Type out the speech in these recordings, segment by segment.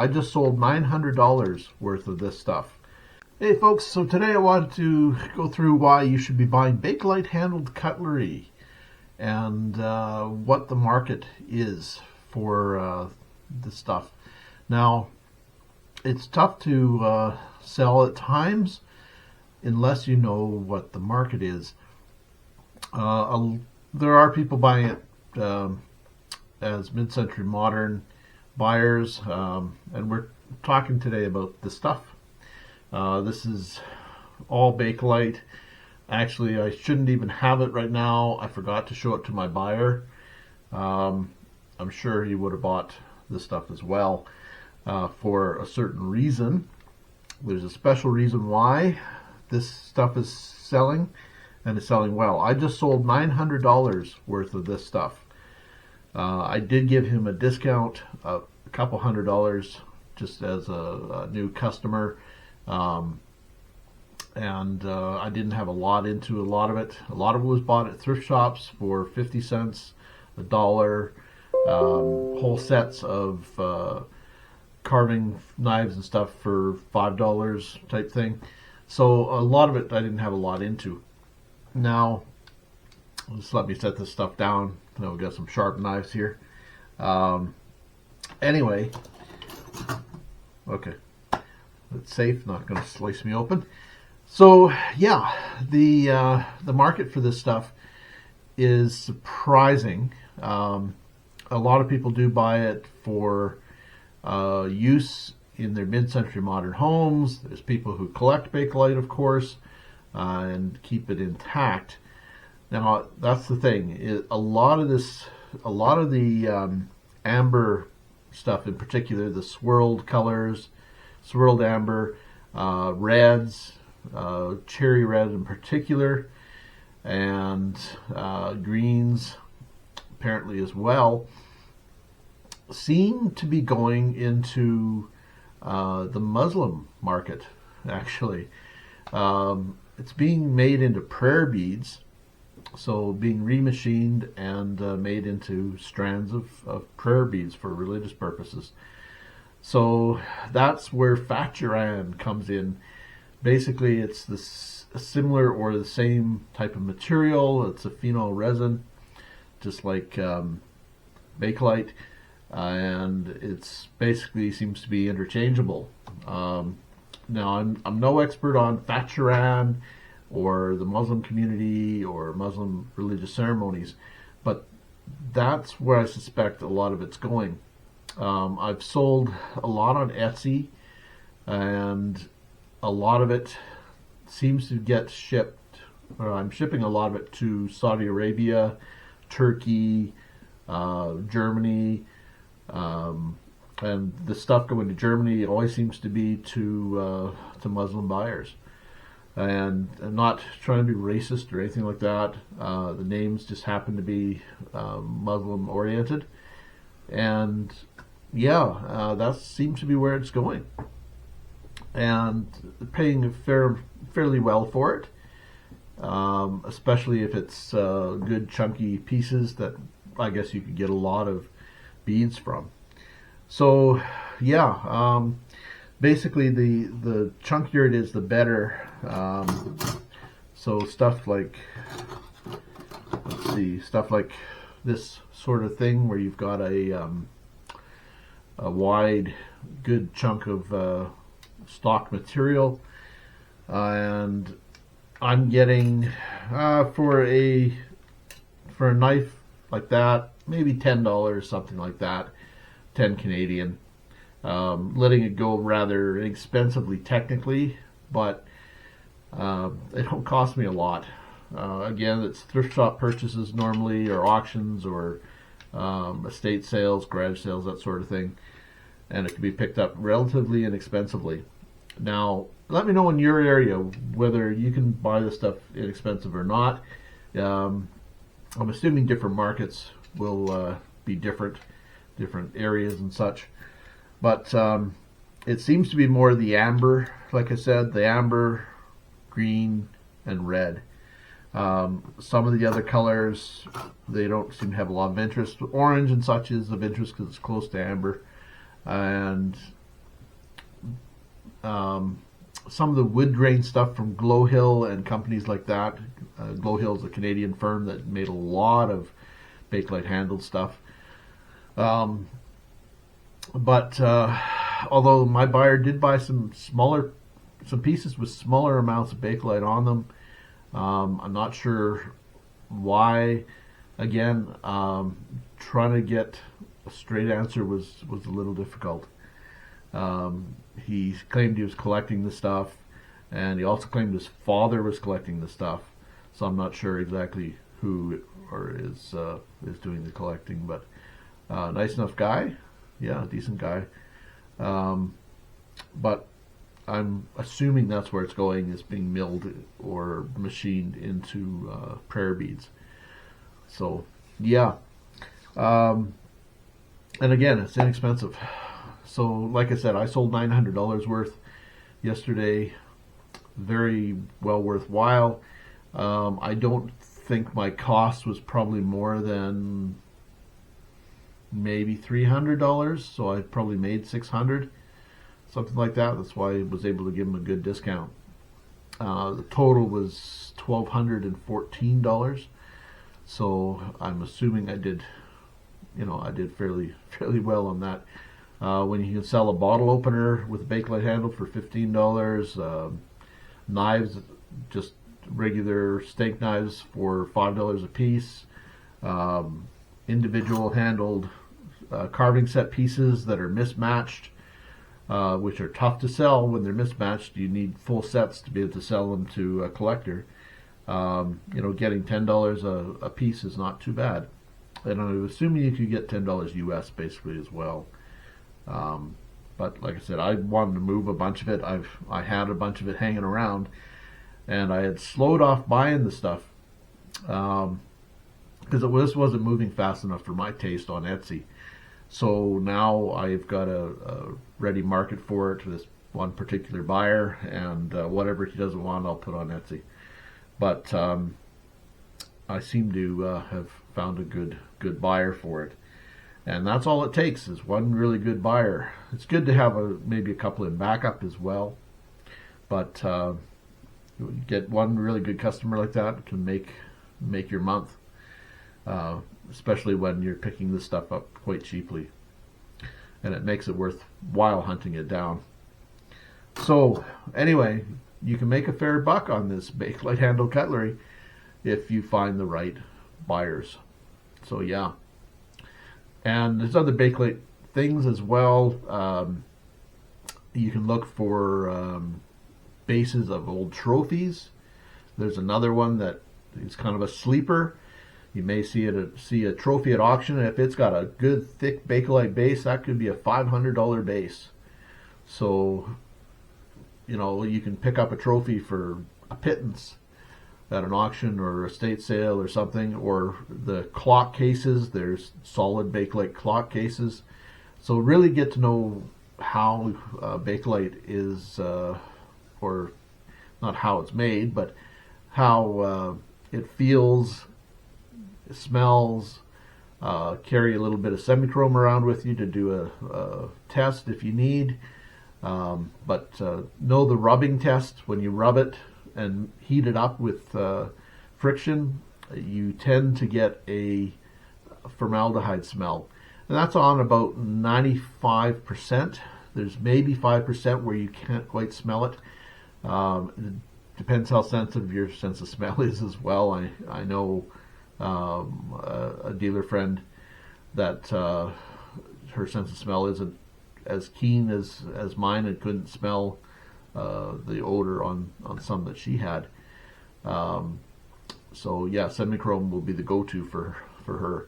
I just sold $900 worth of this stuff. Hey folks, so today I wanted to go through why you should be buying Bakelite handled cutlery and what the market is for this stuff. Now, it's tough to sell at times unless you know what the market is. There are people buying it as mid-century modern buyers, and we're talking today about this stuff. This is all Bakelite. Actually, I shouldn't even have it right now. I forgot to show it to my buyer. I'm sure he would have bought this stuff as well for a certain reason. There's a special reason why this stuff is selling, and it's selling well. I just sold $900 worth of this stuff. I did give him a discount, a couple $100, just as a new customer. And I didn't have a lot into a lot of it. A lot of it was bought at thrift shops for 50 cents, $1, whole sets of carving knives and stuff for $5 type thing. So a lot of it I didn't have a lot into. Now, just let me set this stuff down. Now we've got some sharp knives here. Anyway, okay, it's safe, not going to slice me open. So yeah, the market for this stuff is surprising. A lot of people do buy it for use in their mid-century modern homes. There's people who collect Bakelite, of course, and keep it intact. Now, that's the thing. A lot of the amber stuff in particular, the swirled colors, swirled amber, reds, cherry red in particular, and greens apparently as well, seem to be going into the Muslim market, actually. It's being made into prayer beads, so being remachined and made into strands of prayer beads for religious purposes. So that's where Faturan comes in. Basically, it's this similar or the same type of material. It's a phenol resin, just like Bakelite, and it's basically seems to be interchangeable. Now, I'm no expert on Faturan or the Muslim community or Muslim religious ceremonies, but that's where I suspect a lot of it's going. I've sold a lot on Etsy, and a lot of it seems to get shipped, or I'm shipping a lot of it to Saudi Arabia, Turkey, Germany, and the stuff going to Germany always seems to be to Muslim buyers. And I'm not trying to be racist or anything like that. The names just happen to be Muslim oriented, and yeah, that seems to be where it's going. And paying fairly well for it, especially if it's good chunky pieces that I guess you could get a lot of beads from. So yeah, basically the chunkier it is, the better. So stuff like, let's see, stuff like this sort of thing where you've got a wide, good chunk of stock material, and I'm getting for a knife like that, maybe $10, something like that, 10 Canadian. Letting it go rather inexpensively technically, but they don't cost me a lot. Again, it's thrift shop purchases normally, or auctions, or estate sales, garage sales, that sort of thing, and it can be picked up relatively inexpensively. Now, let me know in your area whether you can buy this stuff inexpensive or not. I'm assuming different markets will be different areas and such, but it seems to be more the amber, like I said, the amber, green, and red. Some of the other colors, they don't seem to have a lot of interest. Orange and such is of interest because it's close to amber, and some of the wood grain stuff from Glow Hill and companies like that. Glow Hill is a Canadian firm that made a lot of Bakelite handled stuff. But although my buyer did buy some pieces with smaller amounts of Bakelite on them, I'm not sure why. Again, trying to get a straight answer was a little difficult. He claimed he was collecting the stuff, and he also claimed his father was collecting the stuff. So I'm not sure exactly who is doing the collecting, but nice enough guy, yeah, decent guy. But I'm assuming that's where it's going, is being milled or machined into prayer beads. So yeah, and again, it's inexpensive. So like I said, I sold $900 worth yesterday. Very well worthwhile. I don't think my cost was probably more than maybe $300, so I probably made $600, something like that. That's why I was able to give him a good discount. The total was $1,214, so I'm assuming I did fairly well on that. When you can sell a bottle opener with a Bakelite handle for $15, knives, just regular steak knives for $5 a piece, individual handled carving set pieces that are mismatched, which are tough to sell when they're mismatched. You need full sets to be able to sell them to a collector. Getting $10 a piece is not too bad. And I'm assuming you could get $10 US basically as well. But like I said, I wanted to move a bunch of it. I had a bunch of it hanging around, and I had slowed off buying the stuff because this wasn't moving fast enough for my taste on Etsy. So now I've got a ready market for it to this one particular buyer, and whatever he doesn't want, I'll put on Etsy. But I seem to have found a good buyer for it. And that's all it takes, is one really good buyer. It's good to have maybe a couple in backup as well. But you get one really good customer like that, it can make your month. Especially when you're picking this stuff up quite cheaply. And it makes it worthwhile hunting it down. So anyway, you can make a fair buck on this Bakelite handle cutlery if you find the right buyers. So yeah. And there's other Bakelite things as well. You can look for bases of old trophies. There's another one that is kind of a sleeper. You may see a trophy at auction, and if it's got a good thick Bakelite base, that could be a $500 base. So, you can pick up a trophy for a pittance at an auction or estate sale or something. Or the clock cases, there's solid Bakelite clock cases. So really get to know how Bakelite is, or not how it's made, but how it feels, it smells. Carry a little bit of semichrome around with you to do a test if you need. But know the rubbing test. When you rub it and heat it up with friction, you tend to get a formaldehyde smell. And that's on about 95%. There's maybe 5% where you can't quite smell it. It depends how sensitive your sense of smell is as well. I know a dealer friend that her sense of smell isn't as keen as mine, and couldn't smell the odor on some that she had. So yeah, semichrome will be the go-to for her.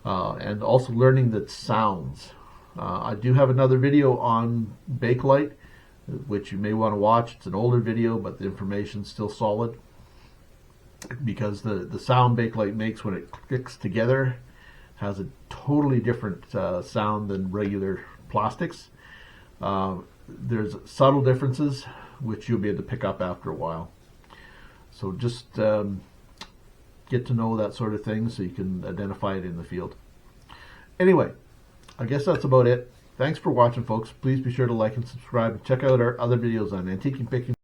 And also learning the sounds. I do have another video on Bakelite, which you may want to watch. It's an older video, but the information's still solid, because the sound Bakelite makes when it clicks together has a totally different sound than regular plastics. There's subtle differences which you'll be able to pick up after a while. So just get to know that sort of thing so you can identify it in the field. Anyway, I guess that's about it. Thanks for watching, folks. Please be sure to like and subscribe and check out our other videos on antiquing, picking,